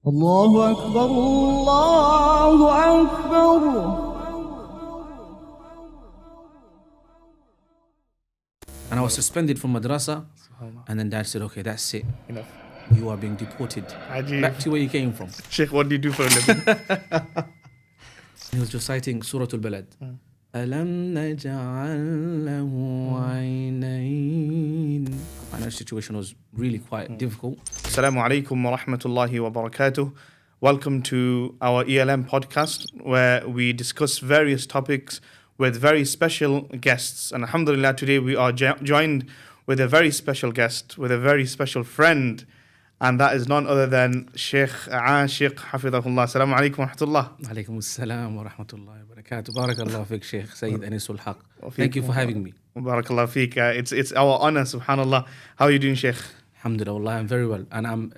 الله أكبر الله أكبر. And I was suspended from Madrassa, and then Dad said, okay, that's it. Enough. You are being deported. Back to where you came from. Shaykh, what do you do for a living? He was reciting Surah Al-Balad. أَلَمْ نَجْعَلْ لَهُ عَيْنَيْنِ. And that situation was really quite difficult. Assalamu alaikum wa rahmatullahi wa barakatuh. Welcome to our ELM podcast, where we discuss various topics with very special guests. And alhamdulillah, today we are joined with a very special guest, with a very special friend, and that is none other than Shaykh Ashiq, hafidahullah. Assalamu alaikum wa rahmatullah. Alaikum assalam wa rahmatullahi wa barakatuh. Barakallah fiqh, Shaykh Sayyid Anisul Haq. Thank you for having me. Barakallah fiqh. It's our honor, subhanallah. How are you doing, Shaykh? Alhamdulillah, I'm very well. And I'm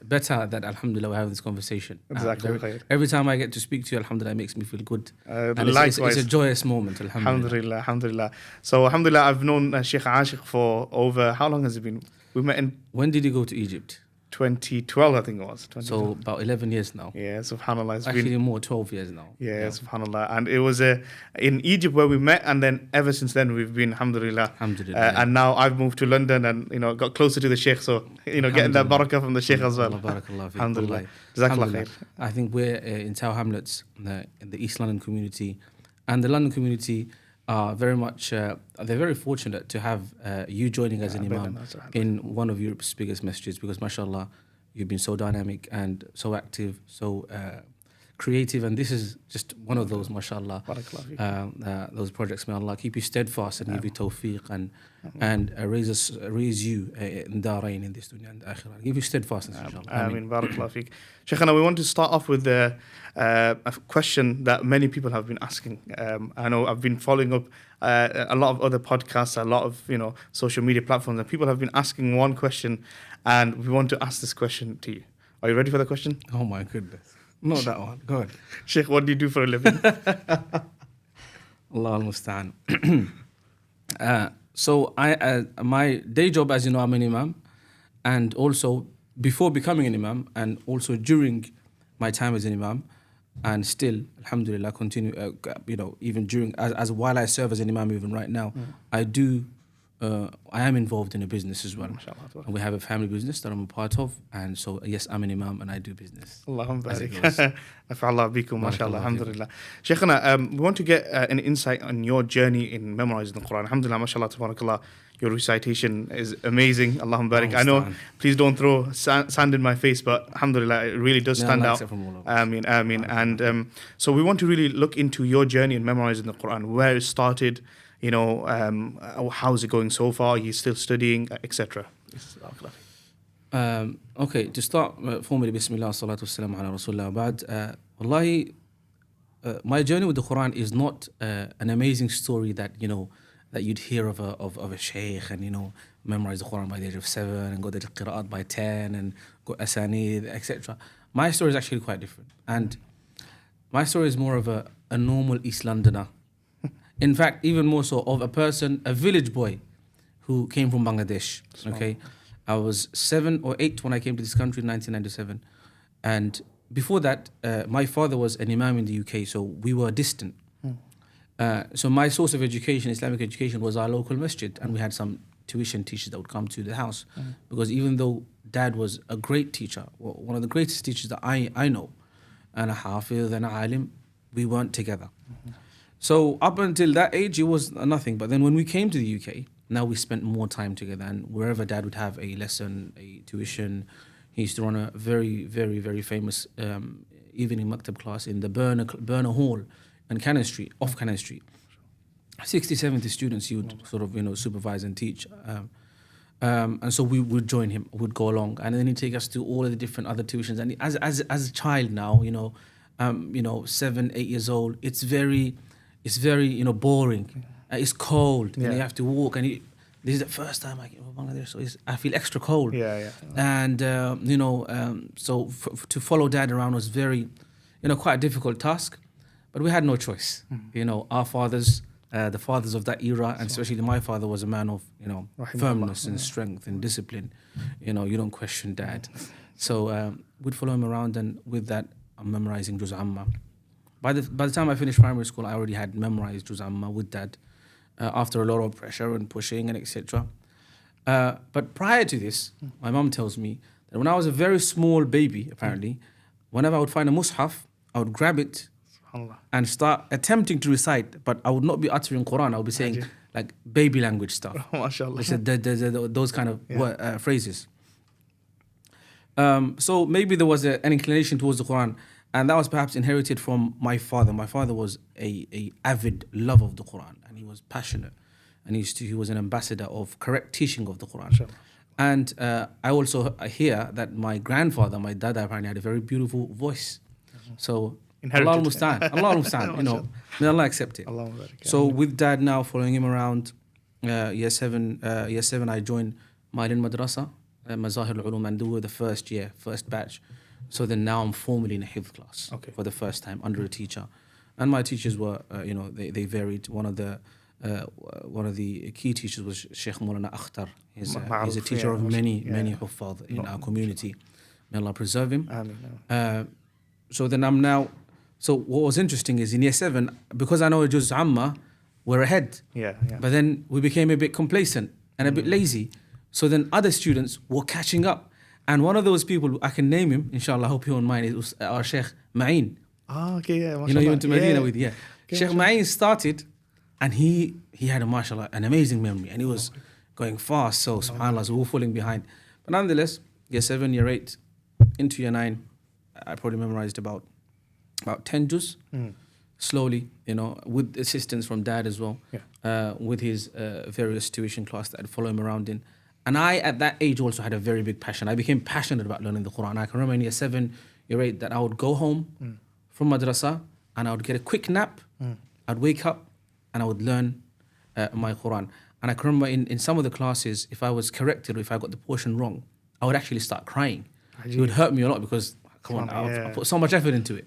better that, alhamdulillah, we're having this conversation. Exactly. Every time I get to speak to you, alhamdulillah, it makes me feel good. And Likewise. it's a joyous moment, alhamdulillah. Alhamdulillah. So, alhamdulillah, I've known Shaykh Ashiq for over, how long has it been? We met in When did you go to Egypt? 2012, I think it was. So about 11 years now. Yeah, subhanallah. It's Actually been, more, 12 years now. yeah, subhanallah. And it was in Egypt where we met, and then ever since then we've been, alhamdulillah. Alhamdulillah. And now I've moved to London and, got closer to the Shaykh. So, getting that barakah from the Shaykh as well. Barakallah fiqh. Alhamdulillah. Wallahi. Jazakallah Alhamdulillah. khair. I think we're in Tower Hamlets, in the East London community. And the London community are very much, they're very fortunate to have you joining as an imam in one of Europe's biggest masjids, because mashallah, you've been so dynamic and so active, so creative, and this is just one of those, mashallah, those projects. May Allah keep you steadfast and give you tawfiq and raise you in darain, in this dunya and akhirah. Give you steadfastness, inshallah. Ameen. Barakallah fiqh. Shaykhana, we want to start off with a question that many people have been asking. I know I've been following up a lot of other podcasts, a lot of social media platforms, and people have been asking one question, and we want to ask this question to you. Are you ready for the question? Oh my goodness. Not that one. Go ahead. Shaykh, what do you do for a living? Allah al-Musta'an. So my day job, as you know, I'm an imam, and also before becoming an imam, and also during my time as an imam, and still, alhamdulillah, continue, even during, as while I serve as an imam, even right now, I am involved in a business as well. And we have a family business that I'm a part of, and so yes, I'm an imam and I do business. Allahumma barik. Nafa'allah bikum, mashallah, alhamdulillah. Shaykhana, we want to get an insight on your journey in memorizing the Quran. Alhamdulillah, mashallah, tabarakallah. Your recitation is amazing. Allahumma barik. I know, please don't throw sand in my face, but alhamdulillah, it really does stand out. Ameen. And so we want to really look into your journey in memorizing the Quran, where it started, how's it going so far? Are you still studying, etc.? Okay, to start, formally, Bismillah, salatu wassalam ala Rasulullah. But wallahi, my journey with the Quran is not an amazing story that that you'd hear of a shaykh and memorize the Quran by the age of 7 and go to the qira'at by 10 and go asanid, etc. My story is actually quite different, and my story is more of a normal East Londoner. In fact, even more so of a village boy who came from Bangladesh. Okay, I was 7 or 8 when I came to this country in 1997, and before that, my father was an imam in the UK, so we were distant. So my source of education, Islamic education, was our local masjid, and we had some tuition teachers that would come to the house, because even though Dad was a great teacher, one of the greatest teachers that I know, and a hafiz and a alim, we weren't together. So up until that age, it was nothing. But then when we came to the UK, now we spent more time together. And wherever Dad would have a lesson, a tuition, he used to run a very, very, very famous evening maktab class in the Burner Hall in Cannon Street, off Cannon Street. 60, 70 students he would sort of, supervise and teach. And so we would join him, would go along. And then he'd take us to all of the different other tuitions. And as a child now, 7, 8 years old, it's very boring. It's cold, and you have to walk. And this is the first time I came to Bangladesh, so I feel extra cold. And so to follow Dad around was very, quite a difficult task, but we had no choice. Our fathers, the fathers of that era, and especially my father, was a man of firmness and strength and discipline. You don't question Dad. So we'd follow him around, and with that, I'm memorizing Juz Amma. By the time I finished primary school, I already had memorized Juz Amma with Dad, after a lot of pressure and pushing and etc. But prior to this, my mum tells me that when I was a very small baby, apparently, whenever I would find a mushaf, I would grab it and start attempting to recite, but I would not be uttering Quran. I would be saying like baby language stuff. MashaAllah. Those kind of phrases. So maybe there was an inclination towards the Quran, and that was perhaps inherited from my father. My father was a avid lover of the Quran, and he was passionate, and he was an ambassador of correct teaching of the Quran. Sure. And I also hear that my grandfather, my dad, apparently had a very beautiful voice. So Inherited. Allah al-Musta'an, you know, may Allah accept it. Allah So with Dad now following him around, year seven, I joined Ma'ilin Madrassa, Mazahir al-Ulum, and they were the first batch. So then now I'm formally in a hifz class for the first time under a teacher, and my teachers were, they varied. One of the key teachers was Shaykh Mulana Akhtar. He's a teacher of many huffaz in our community. May Allah preserve him. So then I'm now. So what was interesting is in year 7, because I know a Juz Amma, we're ahead. But then we became a bit complacent and a bit lazy. So then other students were catching up. And one of those people, I can name him, inshallah, I hope you don't mind, it was our Shaykh Ma'in. MashaAllah. You know, you went to Medina with, Shaykh Ma'in started, and he had mashallah, an amazing memory, and he was going fast, so subhanAllah, so we were falling behind. But nonetheless, year 7, year 8, into year 9, I probably memorized about 10 juz, slowly, with assistance from Dad as well, with his various tuition class that I'd follow him around in. And I, at that age, also had a very big passion. I became passionate about learning the Quran. I can remember in year 7, year 8, that I would go home from Madrassa and I would get a quick nap. I'd wake up and I would learn my Quran. And I can remember in some of the classes, if I was corrected or if I got the portion wrong, I would actually start crying. It would hurt me a lot because, I put so much effort into it.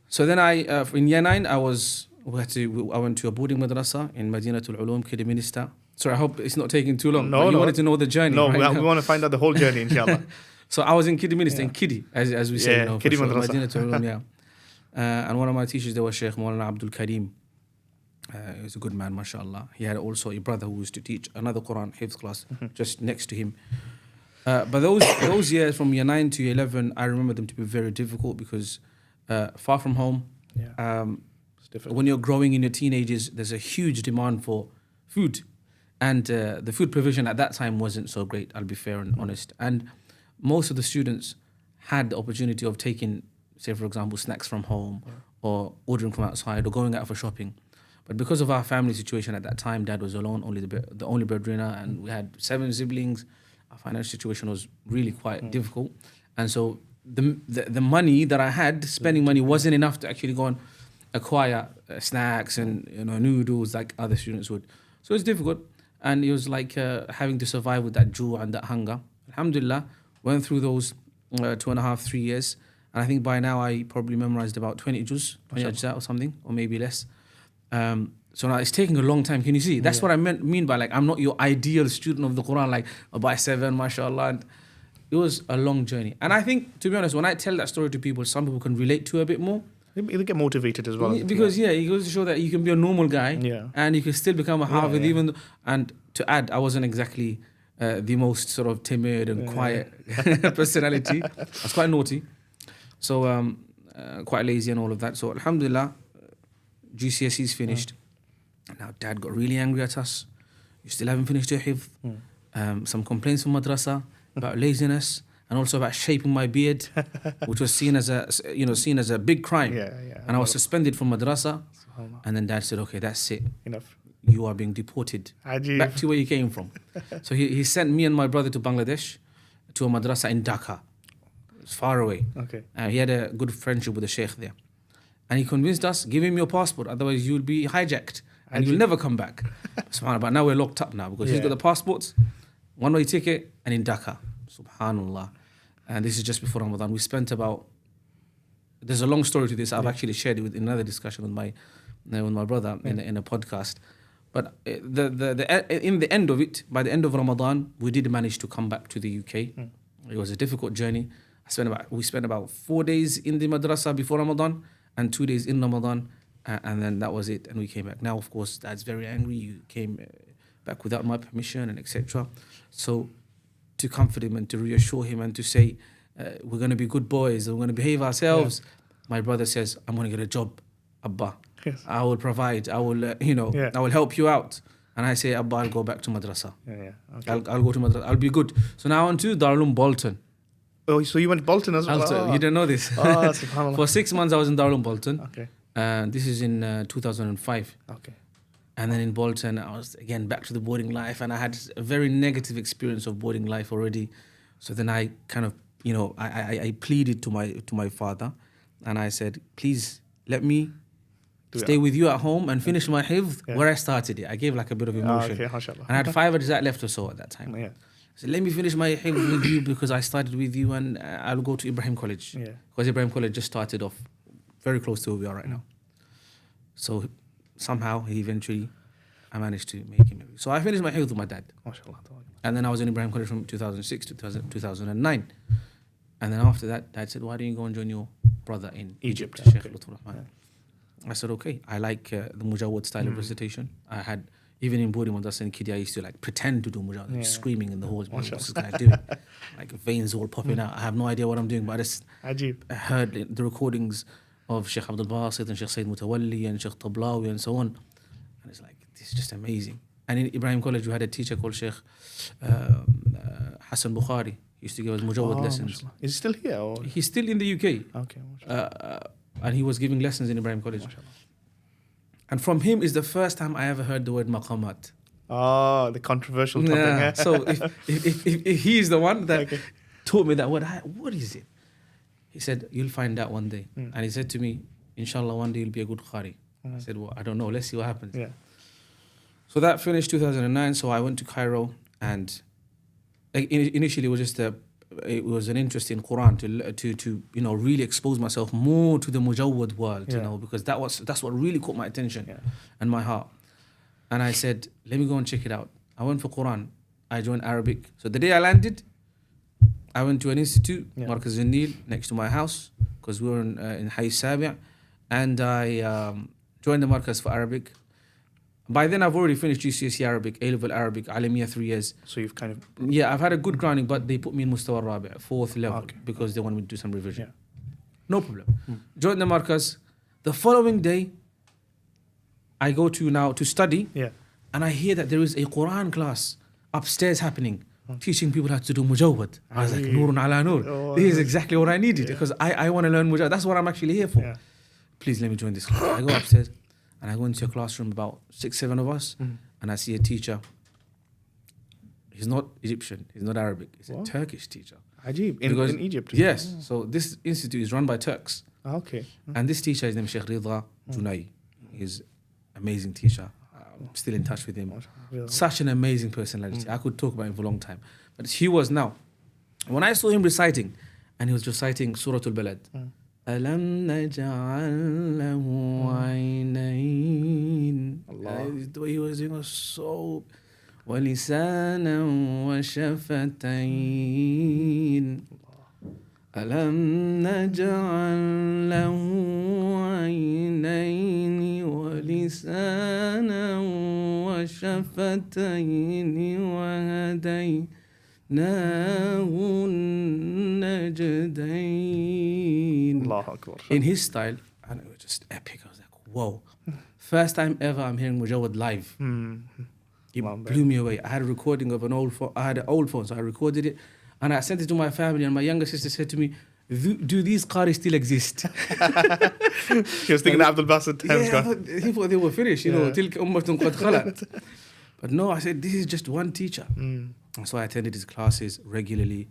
So then in year 9, I went to a boarding madrasa in Madinatul Ulum, Kiddy Minister. Sorry, I hope it's not taking too long. You wanted to know the journey. No, right? we want to find out the whole journey, inshallah. So I was in Kiddy Minister, in Kiddy, as we say, Kiddy sure. Madrasa. Madinatul Ulum, and one of my teachers there was Shaykh Maulana Abdul Karim. He was a good man, mashallah. He had also a brother who used to teach another Quran hifz class just next to him. But those years from year 9 to year 11, I remember them to be very difficult because far from home. When you're growing in your teenagers, there's a huge demand for food. And the food provision at that time wasn't so great, I'll be fair and honest. And most of the students had the opportunity of taking, say for example, snacks from home or ordering from outside or going out for shopping. But because of our family situation at that time, Dad was alone, the only breadwinner, and we had 7 siblings. Our financial situation was really quite difficult. And so the money that I had, spending money, wasn't enough to actually go and acquire snacks and noodles like other students would. So it's difficult. And it was like having to survive with that ju' and that hunger. Alhamdulillah, went through those 2.5, 3 years. And I think by now I probably memorized about 20 juz, 20 ajza or something, or maybe less. So now it's taking a long time. Can you see? That's what I mean by I'm not your ideal student of the Quran, by 7, mashallah. And it was a long journey. And I think, to be honest, when I tell that story to people, some people can relate to it a bit more. You'll get motivated as well. Because it goes to show that you can be a normal guy and you can still become a hafiz and to add, I wasn't exactly the most sort of timid and quiet personality. I was quite naughty. So quite lazy and all of that. So alhamdulillah, GCSE's finished. Now Dad got really angry at us. You still haven't finished your hifz. Some complaints from Madrassa about laziness and also about shaping my beard, which was seen as a big crime. And I was suspended from Madrassa. And then Dad said, okay, that's it. Enough. You are being deported back to where you came from. So he sent me and my brother to Bangladesh, to a Madrassa in Dhaka. It's far away. He had a good friendship with the Sheikh there. And he convinced us, give him your passport, otherwise you'll be hijacked and you'll never come back. Subhanallah, but now we're locked up now because he's got the passports, one-way ticket, and in Dhaka. Subhanallah. And this is just before Ramadan. We spent there's a long story to this. I've actually shared it in another discussion with my brother in a podcast. But in the end of it, by the end of Ramadan, we did manage to come back to the UK. It was a difficult journey. We spent about 4 days in the madrasa before Ramadan and 2 days in Ramadan, and then that was it. And we came back. Now, of course, Dad's very angry. You came back without my permission and etc. So to comfort him and to reassure him and to say, we're going to be good boys, we're going to behave ourselves. My brother says, I'm going to get a job, Abba. Yes. I will provide. I will, I will help you out. And I say, Abba, I'll go back to madrasa. Okay. I'll go to madrasa. I'll be good. So now on to Darul Bolton. Oh, so you went to Bolton as well? Also, you didn't know this. Subhanallah. For 6 months, I was in Darul Bolton. Okay. This is in 2005. Okay. And then in Bolton, I was again back to the boarding life, and I had a very negative experience of boarding life already. So then I kind of, I pleaded to my father, and I said, please let me stay with you at home and finish my hifz where I started it. I gave like a bit of emotion. Okay, mashallah. And I had 5 ajza left or so at that time. Yeah. So let me finish my hifz with you because I started with you, and I'll go to Ibrahim College. Yeah. Because Ibrahim College just started off very close to where we are right now. So somehow I managed to make him. So I finished my hifz with my dad. MashaAllah. And then I was in Ibrahim College from 2006 to 2009. And then after that, Dad said, why don't you go and join your brother in Egypt, Shaykh Mustafa Ismail. I said, okay. I like the mujawwad style of recitation. I had, even in boarding Madrassa in Kidi, I used to like pretend to do mujawwad, screaming in the halls. What's this guy doing? Like veins all popping out. I have no idea what I'm doing, but I just heard the recordings of Shaykh Abdul Basit and Shaykh Sayyid Mutawalli and Shaykh Tablawi and so on. And it's like, this is just amazing. And in Ibrahim College, we had a teacher called Shaykh Hassan Bukhari. He used to give us mujawwad lessons. Mashallah. Is he still here? Or? He's still in the UK. Okay. And he was giving lessons in Ibrahim College. And from him is the first time I ever heard the word maqamat. Oh, the controversial topic. Yeah. So if he's the one that taught me that word, what is it? He said, you'll find out one day. And he said to me, inshallah, one day you'll be a good qari. I said, well, I don't know. Let's see what happens. Yeah. So that finished 2009. So I went to Cairo, and initially it was just it was an interest in Quran to really expose myself more to the mujawwad world, because that's what really caught my attention and my heart. And I said, let me go and check it out. I went for Quran. I joined Arabic. So the day I landed, I went to an institute, Markaz al-Nil, next to my house, because we were in Hayy Sabi', and I joined the Markaz for Arabic. By then, I've already finished GCSE Arabic, A-level Arabic, Alamiya 3 years. So you've kind of... Yeah, I've had a good grounding, but they put me in Mustawa Rabi', 4th level, because they wanted me to do some revision. No problem. Joined the Markaz. The following day, I go to study, and I hear that there is a Quran class upstairs happening, teaching people how to do mujawwad. I was like, Nurun ala Nur. This is exactly what I needed, because I want to learn mujawwad. That's what I'm actually here for. Please let me join this class. I go upstairs. And I go into a classroom, about 6-7 of us, and I see a teacher. He's not Egyptian, he's not Arabic, he's a Turkish teacher. Ajib, in Egypt? Yes, so this institute is run by Turks. Okay. And this teacher is named Sheikh Ridha Junai. He's an amazing teacher. I'm still in touch with him. Such an amazing personality. I could talk about him for a long time. But he was now. When I saw him reciting, and he was reciting Surah Al-Balad, أَلَمْ نَجْعَلْ لَهُ عَيْنَيْنِ. The way he was doing was so... وَلِسَانًا وَشَفَتَيْنِ أَلَمْ نَجْعَلْ لَهُ عَيْنَيْنِ وَلِسَانًا وَشَفَتَيْنِ وَهَدَيْنَاهُ النَّجْدَيْنِ. Allahu Akbar. In his style, and it was just epic. I was like, whoa. First time ever I'm hearing mujawwad live. It blew me away. I had a recording of an old phone. I had an old phone, so I recorded it. And I sent it to my family, and my younger sister said to me, do these qaris still exist? She was thinking Abdul Basit times gone. He thought they were finished, تِلْكَ أُمَّةٌ قَدْ خَلَتْ. But no, I said, this is just one teacher. And so I attended his classes regularly,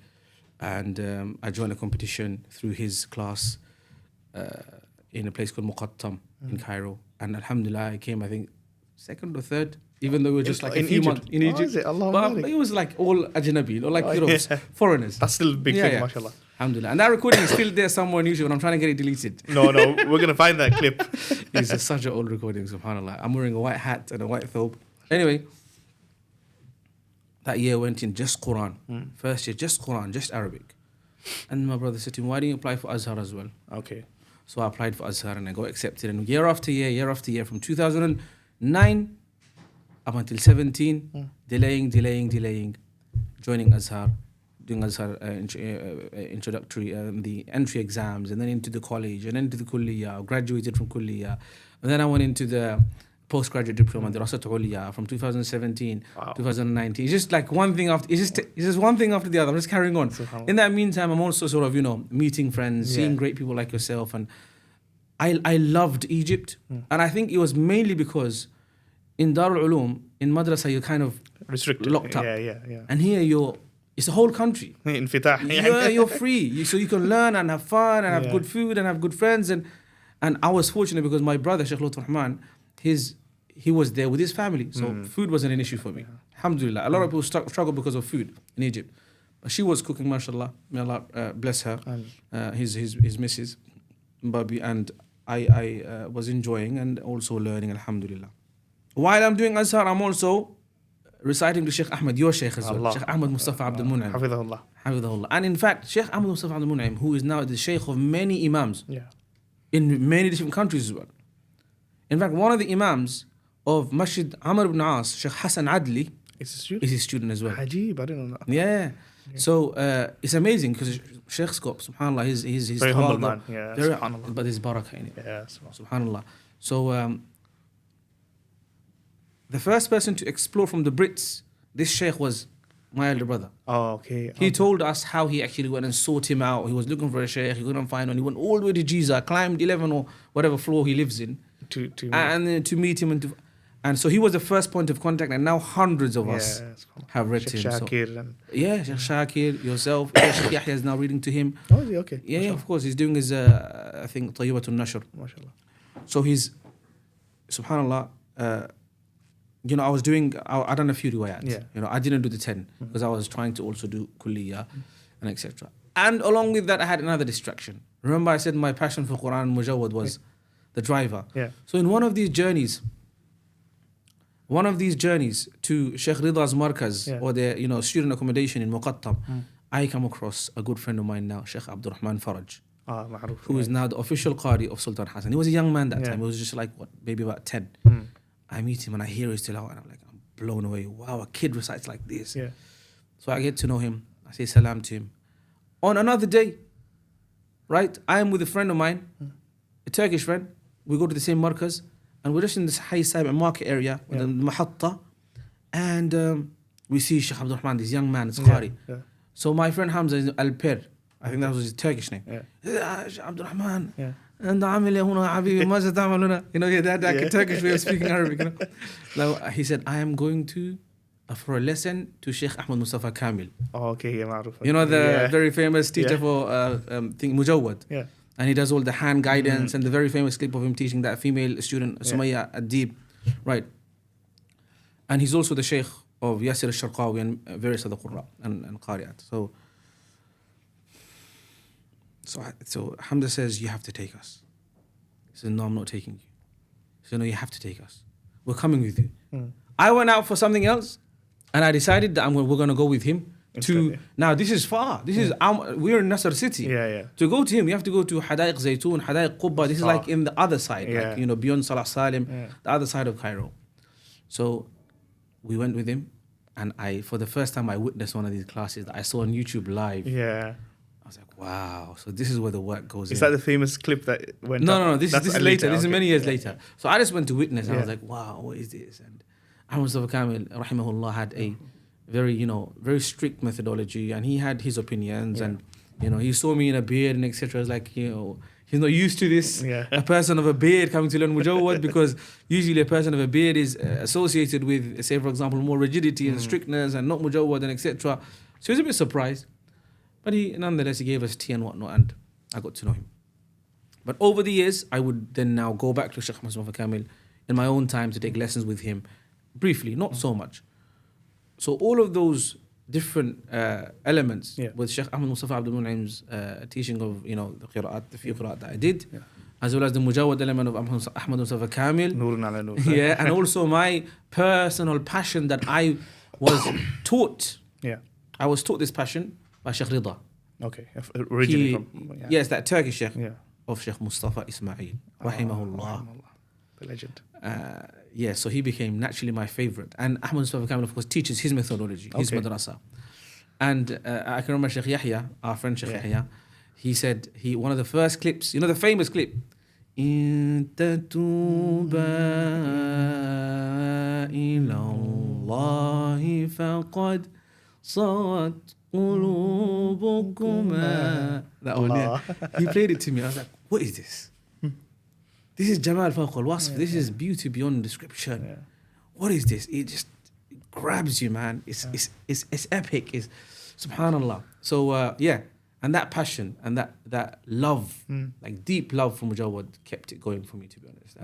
and I joined a competition through his class in a place called Muqattam in Cairo. And alhamdulillah, I came, I think, 2nd or 3rd, even though we were just like a few months in Egypt. Is it? Allah but it was like all ajnabi, like foreigners. That's still a big thing, mashallah. Alhamdulillah. And that recording is still there somewhere in YouTube, and I'm trying to get it deleted. No, we're going to find that clip. It's such an old recording, subhanAllah. I'm wearing a white hat and a white thobe. Anyway, That year went in just Quran. First year, just Quran, just Arabic. And my brother said to me, why didn't you apply for Azhar as well? Okay. So I applied for Azhar and I got accepted. And year after year, from 2009 up until 17, delaying, joining Azhar, doing Azhar introductory, the entry exams, and then into the college, and then into the kulliyah, graduated from kulliyah. And then I went into the postgraduate diploma, the Madrassa from 2017, 2019. It's just like one thing after, it's just one thing after the other. I'm just carrying on. In that meantime, I'm also sort of, meeting friends, seeing great people like yourself. And I loved Egypt. And I think it was mainly because in Darul Uloom, in Madrassa, you're kind of restricted, locked up. Yeah. And here it's a whole country. You're free. So you can learn and have fun and have good food and have good friends. And I was fortunate because my brother, Shaykh Rahman, he was there with his family. So food wasn't an issue for me. Alhamdulillah. A lot of people struggle because of food in Egypt. But she was cooking, mashallah. May Allah bless her. His missus, Babi. And I was enjoying and also learning, alhamdulillah. While I'm doing Azhar, I'm also reciting to Shaykh Ahmed, your Shaykh as well. Shaykh Ahmed Mustafa Abdul Mun'im. Hafidahullah. And in fact, Shaykh Ahmed Mustafa Abdul Mun'im, who is now the Shaykh of many Imams in many different countries as well. In fact, one of the Imams of Masjid Amr ibn As, Shaykh Hassan Adli, is his student as well. Ajib, I didn't know that. Yeah. So it's amazing because Shaykh's got, subhanAllah, he's very humble man. Yeah, very, subhanAllah. but there's barakah in it. Yeah, subhanAllah. So the first person to explore from the Brits, this Shaykh was my elder brother. Oh, okay. He told us how he actually went and sought him out. He was looking for a Shaykh, he couldn't find one. He went all the way to Giza, climbed 11 or whatever floor he lives in, to meet him. And so he was the first point of contact, and now hundreds of us have read to him. Shaykh Shaykh Shakir, yourself. Shaykh Yahya is now reading to him. Oh, is he? Okay. Yeah, of course. He's doing his, I think, Tayyibatul Nashr. MashaAllah. So he's, subhanAllah, I was doing, I done a few riwayat. I didn't do the 10 because I was trying to also do kulliyah and etc. And along with that, I had another distraction. Remember I said my passion for Quran Mujawwad was the driver. Yeah. So in one of these journeys to Sheikh Rida's Markaz or their student accommodation in Muqattam, I come across a good friend of mine now, Sheikh Abdul Rahman Faraj, who is now the official Qari of Sultan Hassan. He was a young man that time. He was just like, maybe about 10. I meet him and I hear his tilawah and I'm blown away. Wow, a kid recites like this. Yeah. So I get to know him. I say salam to him. On another day, right, I am with a friend of mine, a Turkish friend. We go to the same markaz and we're just in this high side market area, the Mahatta, and we see Shaykh Abdul Rahman, this young man, it's Qari. So my friend Hamza is Al-Per. I think that was his Turkish name. Shaykh Abdul Rahman. And he had that Turkish way of speaking Arabic. Now, he said, I am going to for a lesson to Shaykh Ahmed Mustafa Kamil. Oh, okay, yeah, the very famous teacher for Mujawwad. Yeah. And he does all the hand guidance and the very famous clip of him teaching that female student, Sumayya Adib. Right. And he's also the Shaykh of Yasir al-Sharqawi and various other Qurra and Qari'at. So Hamza says, you have to take us. He said, no, I'm not taking you. He said, no, you have to take us. We're coming with you. I went out for something else and I decided that we're going to go with him. Now this is far. This is we're in Nasr City. To go to him, you have to go to Hadaiq Zaytun, Hadaiq Qubba. This is like in the other side, beyond Salah Salim, the other side of Cairo. So we went with him, and for the first time I witnessed one of these classes that I saw on YouTube live. I was like, wow. So this is where the work goes. Is that the famous clip that went? No. This is later. This is many years later. So I just went to witness. And I was like, wow, what is this? And Ahmad Mustafa Kamil, rahimahullah, had a very, very strict methodology, and he had his opinions, and he saw me in a beard and etc. It's like, he's not used to this. A person of a beard coming to learn Mujawwad, because usually a person of a beard is associated with, say for example, more rigidity and strictness and not Mujawwad and etc. So he was a bit surprised, but nonetheless he gave us tea and whatnot, and I got to know him. But over the years, I would then now go back to Shaykh Mustafa Kamil in my own time to take lessons with him, briefly, not so much. So all of those different elements with Shaykh Ahmed Mustafa Abdul Mun'im's teaching of the qira'at, the few qira'at that I did, as well as the Mujawwad element of Ahmed Mustafa Kamil. Nurun ala nur. And also my personal passion that I was taught. Yeah. I was taught this passion by Shaykh Rida. Okay. Originally He- from. Yeah. Yes, that Turkish Shaykh Yeah. of Shaykh Mustafa Ismail, rahimahullah. Rahimahullah. The legend. Yeah, so he became naturally my favorite. And Ahmad Mustafa Kamil, of course, teaches his methodology, his Okay. madrasa. And I can remember Shaykh Yahya, our friend Shaykh Yahya, he said, one of the first clips, you know the famous clip, إن تتوبا إلى الله فقد صغت قلوبكما. That one, yeah. He played it to me. I was like, what is this? This is Jamal Fawq al-Wasf. This is beauty beyond description. Yeah. What is this? It just grabs you, man. It's epic. It's subhanallah. So yeah, and that passion and that love, like deep love for Mujawwad, kept it going for me, to be honest.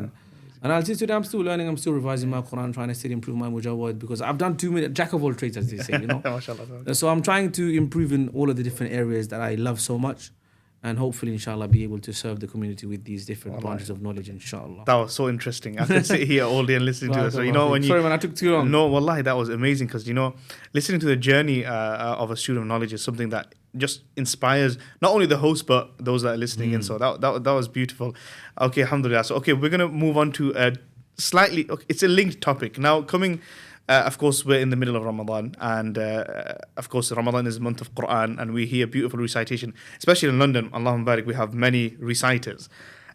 And I'll say today, I'm still learning. I'm still revising my Quran, trying to still improve my Mujawwad, because I've done too many, jack of all trades, as they say, you know. MashaAllah. So I'm trying to improve in all of the different areas that I love so much, and hopefully, inshallah, be able to serve the community with these different branches of knowledge, inshallah. That was so interesting. I could sit here all day and listen to it. So, you know, when you... Sorry, man, I took too long. No, wallahi, that was amazing, because, you know, listening to the journey of a student of knowledge is something that just inspires not only the host, but those that are listening in. So that was beautiful. Okay, alhamdulillah. So, okay, we're going to move on to slightly... Okay, it's a linked topic. Now, coming... of course, we're in the middle of Ramadan, and of course, Ramadan is a month of Quran, and we hear beautiful recitation, especially in London. Allahumma barik, we have many reciters,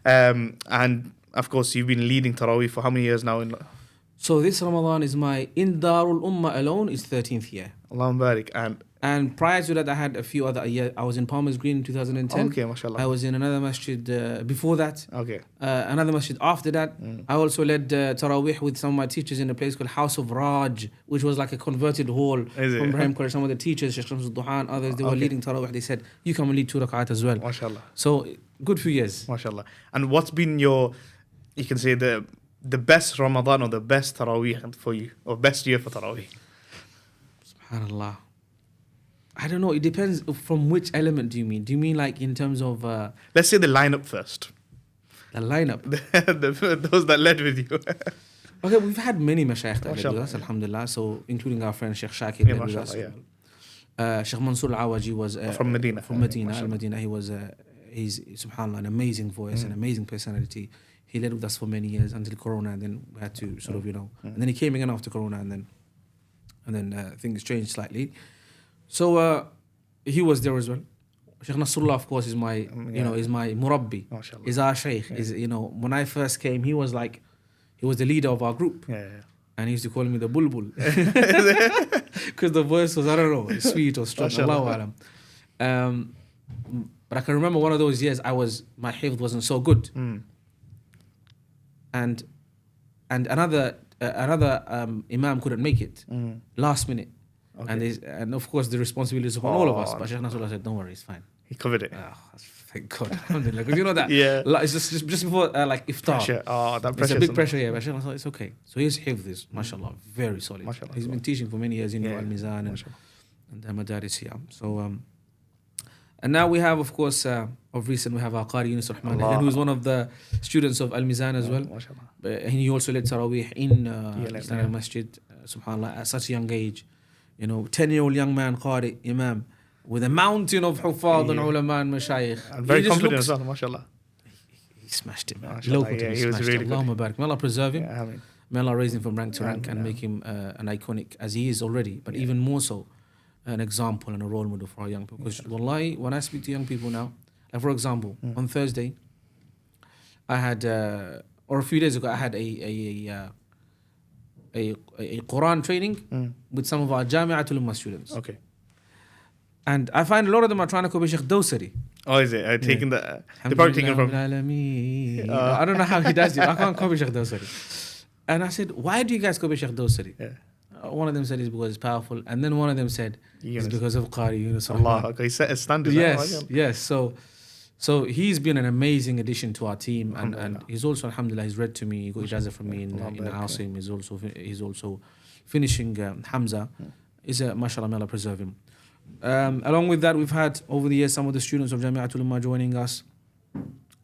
and of course, you've been leading Tarawih for how many years now? So this Ramadan is in Darul Ummah alone is 13th year. Allahumma barik, And prior to that, I had a few other years. I was in Palmer's Green in 2010. Okay, mashallah. I was in another masjid before that. Okay. Another masjid after that. I also led Tarawih with some of my teachers in a place called House of Raj, which was like a converted hall from Ibrahim College. Some of the teachers, Shaykh Shams al-Duhan, others, they were leading Tarawih. They said, you come and lead 2 rak'at as well. Mashallah. So, good few years. Mashallah. And what's been you can say, the best Ramadan or the best Tarawih for you, or best year for Tarawih? SubhanAllah. I don't know. It depends from which element do you mean? Do you mean like in terms of... Let's say the lineup first. The lineup? Those that led with you. Okay, we've had many mashayikh that led with us, alhamdulillah. So, including our friend Shaykh Shakir led with us. Shaykh Mansour Al-Awaji was... from Medina. From Medina. Al-Medina. He was... he's, subhanAllah, an amazing voice, an amazing personality. He led with us for many years until Corona, and then we had to sort of, you know... And then he came again after Corona, and then things changed slightly. So he was there as well. Shaykh Nasrullah, of course, is my is my murabbi, is our shaykh. Is, you know, when I first came, he was the leader of our group. And he used to call me the bulbul because the voice was, I don't know, sweet or strong. Allahu alam. But I can remember one of those years my hifd wasn't so good, and another imam couldn't make it last minute. Okay. And of course the responsibility is upon all of us. But Shaykh Nasrullah said, "Don't worry, it's fine." He covered it. Thank God, alhamdulillah. Because you know that, it's just before like iftar. Pressure. That pressure. It's a big pressure, yeah. But Shaykh Nasrullah, it's okay. So his hifd is, mashallah, very solid. Mashallah, he's been teaching for many years in Al-Mizan and the Madaris here. So and now we have, of course, of recent we have our Qari Yunus Rahman, who's one of the students of Al-Mizan as well. And he also led Tarawih in Islamic Masjid, subhanallah, at such a young age. You know, 10-year-old young man, Qari, Imam, with a mountain of Huffaz and ulama and mashayikh. And very confident as well, mashallah. He smashed him, man. He was really good. Allahumma barik. May Allah preserve him. Yeah, I mean. May Allah raise him from rank to rank and make him an iconic, as he is already, but even more so, an example and a role model for our young people. Because wallahi, when I speak to young people now, like for example, on Thursday, I had, or a few days ago, I had a Quran training with some of our Jami'atul Ummah students. Okay. And I find a lot of them are trying to copy Shaykh Dawsari. Oh, is it? Taking they're probably taking from... I don't know how he does it. I can't copy Shaykh Dawsari. And I said, why do you guys copy Shaykh Dawsari? One of them said it's because it's powerful. And then one of them said it's because of Qari Yunus. Allah, he set a standard. Yes. So he's been an amazing addition to our team, and he's also, alhamdulillah, he's read to me. He got ijazah from me in Asim. He's also finishing Hamza. Is a mashallah, may Allah preserve him. Along with that, we've had over the years some of the students of Jami'atul Ummah joining us.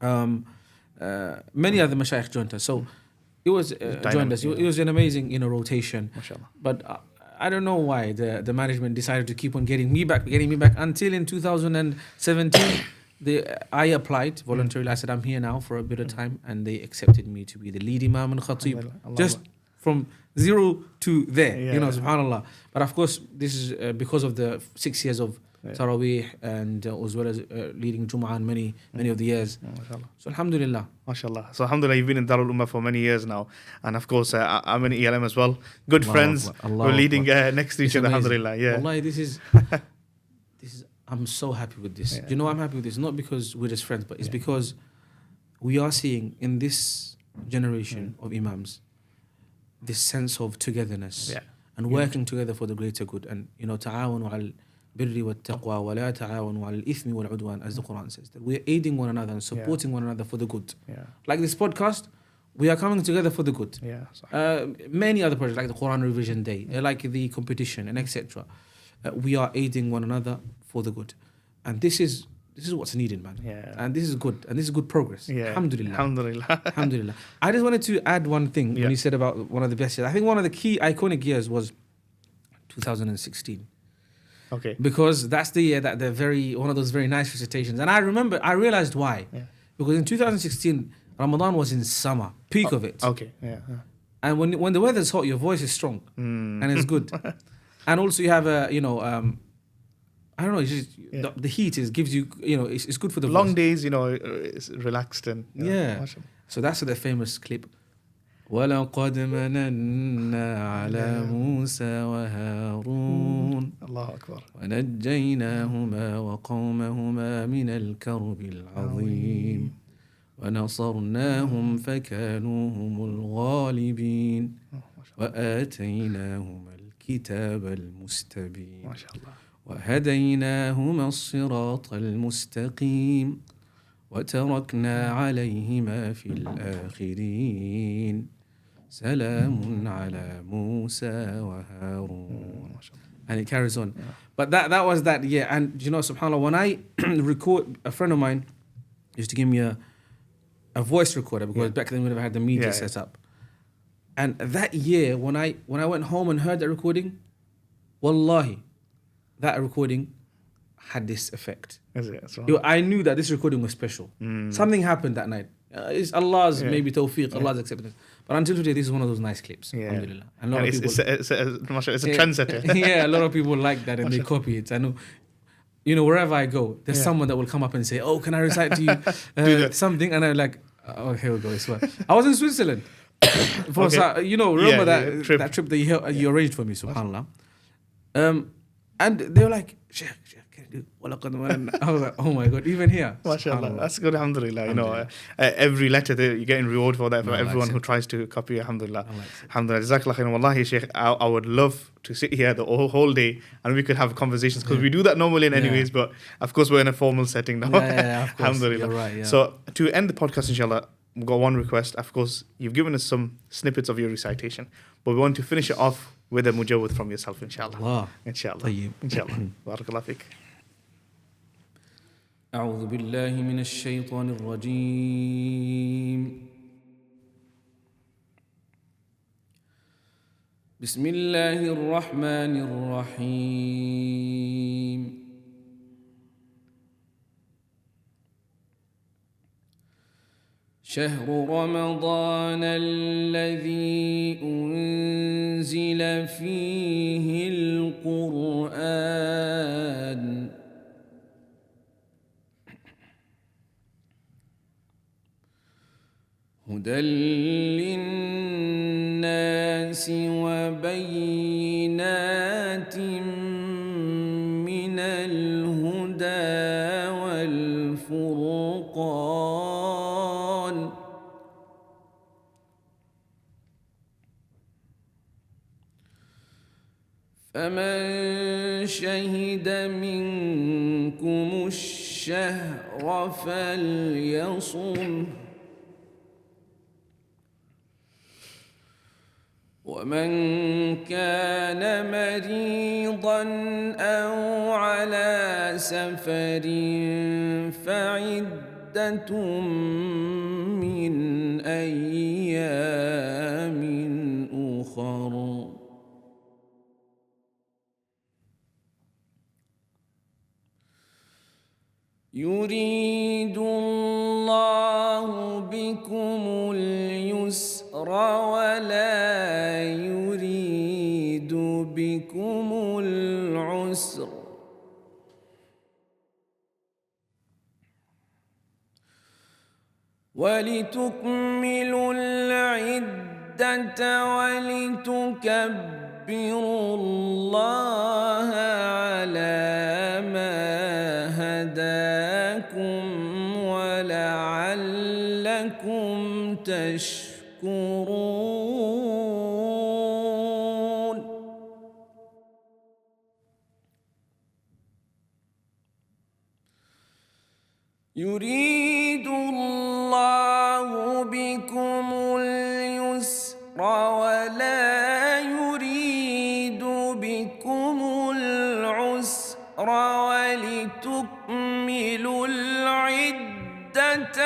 Many other mashayikh joined us. So it was joined us. It was an amazing rotation. Mashallah. But I don't know why the management decided to keep on getting me back until in 2017. I applied voluntarily. I said, I'm here now for a bit of time, and they accepted me to be the lead imam and khatib. Just from zero to there, subhanAllah. But of course, this is because of the 6 years of Tarawih and as well as leading Jum'ah and many of the years. So alhamdulillah. MashaAllah. So alhamdulillah, you've been in Darul Ummah for many years now. And of course, I'm in ELM as well. Good friends. We're leading next to each other, alhamdulillah. Yeah. Wallahi, this is, I'm so happy with this. You know, I'm happy with this, not because we're just friends, but it's because we are seeing in this generation of imams this sense of togetherness and working together for the greater good. And, you know, ta'awanu al-birri wa-taqwa wa la ta'awanu al-ithmi wal-udwan, as the Quran says. That we're aiding one another and supporting one another for the good. Like this podcast, we are coming together for the good. Many other projects, like the Quran Revision Day, like the competition and etc. We are aiding one another for the good. And this is what's needed, man. And this is good. And this is good progress. Alhamdulillah. Alhamdulillah. I just wanted to add one thing when you said about one of the best years. I think one of the key iconic years was 2016. Okay. Because that's the year that one of those very nice recitations. And I realized why. Because in 2016, Ramadan was in summer, peak of it. Okay. And when the weather's hot, your voice is strong and it's good. And also you have I don't know, it's just, the heat gives you, it's good for the long voice. days, it's relaxed and So that's the famous clip. وَلَقَدْ مَنَنَّا عَلَى مُوسَى وَهَارُونَ الله أكبر وَنَجَّيْنَاهُمَا وَقَوْمَهُمَا مِنَ الْكَرْبِ الْعَظِيمِ وَنَصَرْنَاهُمْ فَكَانُوا هُمُ الْغَالِبِينَ وَآتَيْنَاهُمَا الْكِتَابَ الْمُسْتَبِينَ ما شاء الله وهديناهما الصراط المستقيم وتركنا عليهما في الآخرين سلام على موسى وهارون. And it carries on. But that was that year. And subhanAllah, when I record, a friend of mine used to give me a voice recorder because back then we never had the media set up. And that year, when I went home and heard that recording, wallahi, that recording had this effect. Is it? I knew that this recording was special. Something happened that night. It's Allah's maybe tawfiq, Allah's acceptance. But until today, this is one of those nice clips. Alhamdulillah. And it's a trendsetter. A lot of people like that and they copy it. I know. Wherever I go, there's someone that will come up and say, "Oh, can I recite to you something?" And I'm like, "Oh, here we go." I was in Switzerland. Remember that trip that you arranged for me, subhanAllah. And they were like, Shaykh, can you do walaqad mananna? I was like, oh my God, even here. MashaAllah, that's good, alhamdulillah. Every letter you're getting reward for that, for everyone who tries to copy, alhamdulillah. Alhamdulillah, jazakallah khairan. Wallahi, Shaykh, I would love to sit here the whole day and we could have conversations because we do that normally in anyways, but of course we're in a formal setting now. Of course. Alhamdulillah. You're right, So to end the podcast, inshallah, we've got one request. Of course, you've given us some snippets of your recitation, but we want to finish it off with a mujawwid from yourself, inshallah. Allah. Inshallah. Tayyib. Inshallah. Barakallah fik. أعوذ بالله من الشيطان الرجيم. بسم الله الرحمن الرحيم. شهر رمضان الذي أنزل فيه القرآن هدى للناس وبينات من الهدى والفرقان فمن شهد منكم الشهر فليصم ومن كان مريضا أو على سفر فعدة من أيام أخر. يريد الله بكم اليسر ولا يريد بكم العسر ولتكملوا العدة ولتكبروا الله على ما هداكم ولعلكم تشكرون. يريد الله بكم اليسر ولا يريد بكم العسر ولتكملوا العدة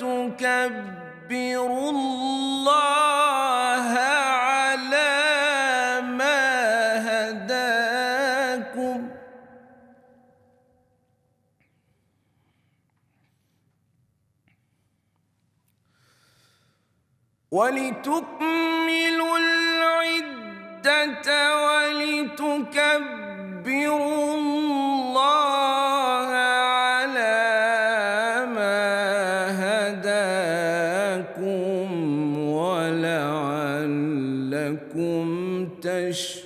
ولتكبروا الله على ما هداكم ولتكملوا العدة ولتكبروا الله على ما هداكم ولعلكم تشكرون.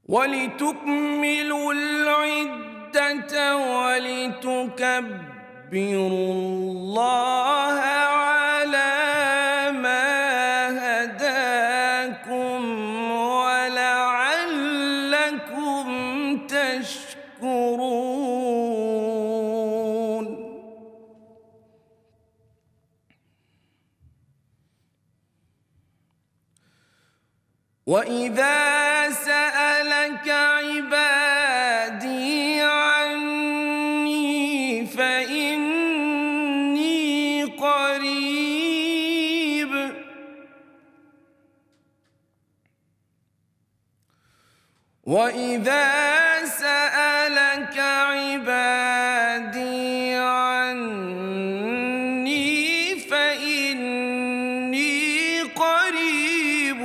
ولتكملوا العدة ولتكبروا الله على ما هداكم ولعلكم تشكرون. وإذا سألك عبادي عني فإني قريب وإذا سألك عبادي عني فإني قريب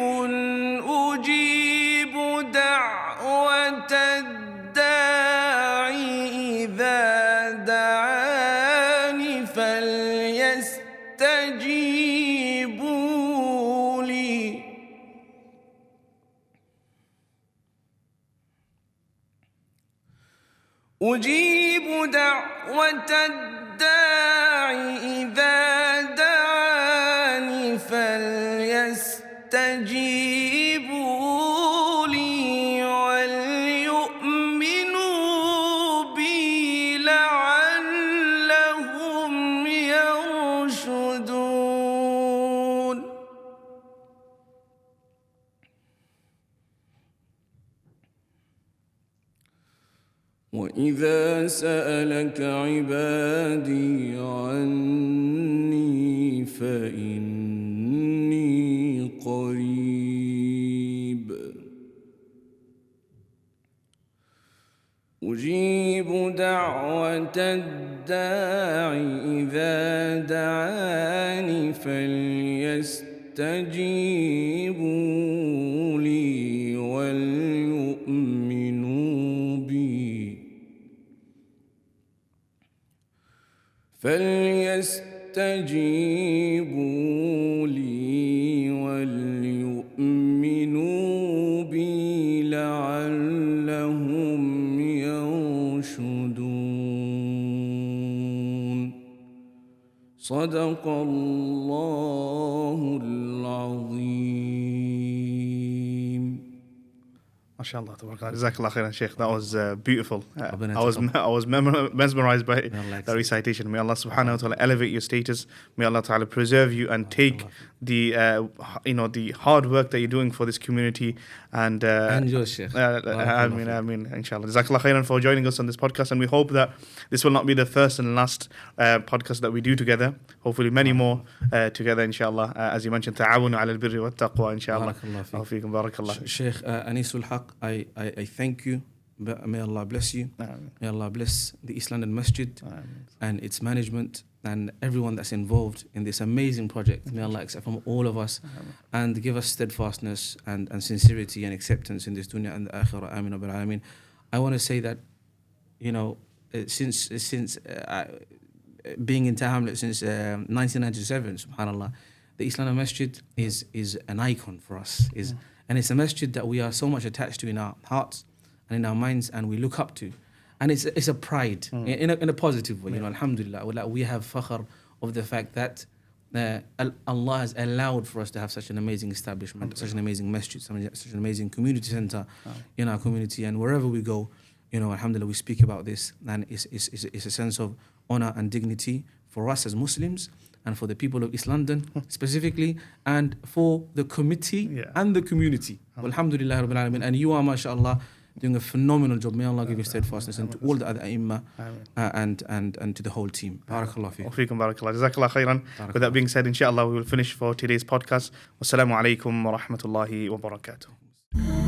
أجيب دعوة الداعي إذا دعاني فليستجيبوا لي أجيب دعوة الداعي إذا دعاني فليستجيبوا لي وليؤمنوا بي لعلهم يرشدون. وإذا سألك عبادي عني فإني قريب أجيب دعوة الداعي إذا دعاني فليستجيبوا لي وليؤمنوا بي فليستجيبوا لي وليؤمنوا بي لعلهم يرشدون. صدق الله العظيم. MashaAllah, tabarakallah. Jazakallah khairan, Shaykh. That was beautiful. Rabbana I was mesmerized by Allah the recitation. May Allah subhanahu wa ta'ala elevate your status. May Allah ta'ala preserve you and take the the hard work that you're doing for this community and yours, Shaykh. Ameen, inshallah. Jazakallah khairan for joining us on this podcast, and we hope that this will not be the first and last podcast that we do together. Hopefully many more together, inshallah. As you mentioned, ta'awunu ala al-birri wa taqwa, inshallah. Barakallah Fiikum, barakallah. Shaykh Anisul Haq, I thank you. May Allah bless you. Ameen. May Allah bless the East London Masjid and its management and everyone that's involved in this amazing project. May Allah accept from all of us and give us steadfastness and sincerity and acceptance in this dunya and the akhirah. Ameen Rabbil Alameen. I want to say that, since being in Hamlet since 1997, subhanallah, the East London Masjid is an icon for us. And it's a masjid that we are so much attached to in our hearts and in our minds, and we look up to. And it's a pride in a positive way. Alhamdulillah, like we have fakhr of the fact that Allah has allowed for us to have such an amazing establishment, such an amazing masjid, such an amazing community center in our community. And wherever we go, alhamdulillah, we speak about this, and it's a sense of honor and dignity for us as Muslims and for the people of East London specifically, and for the committee and the community. Alhamdulillah Rabbil Alameen. And you are, mashallah, doing a phenomenal job. May Allah give you steadfastness, and to all the other A'immah and to the whole team. Barakallah fiikum. Fiikum, barakallah. Jazakallah khairan. With that being said, inshallah, we will finish for today's podcast. Wassalamu alaikum wa rahmatullahi wa barakatuh.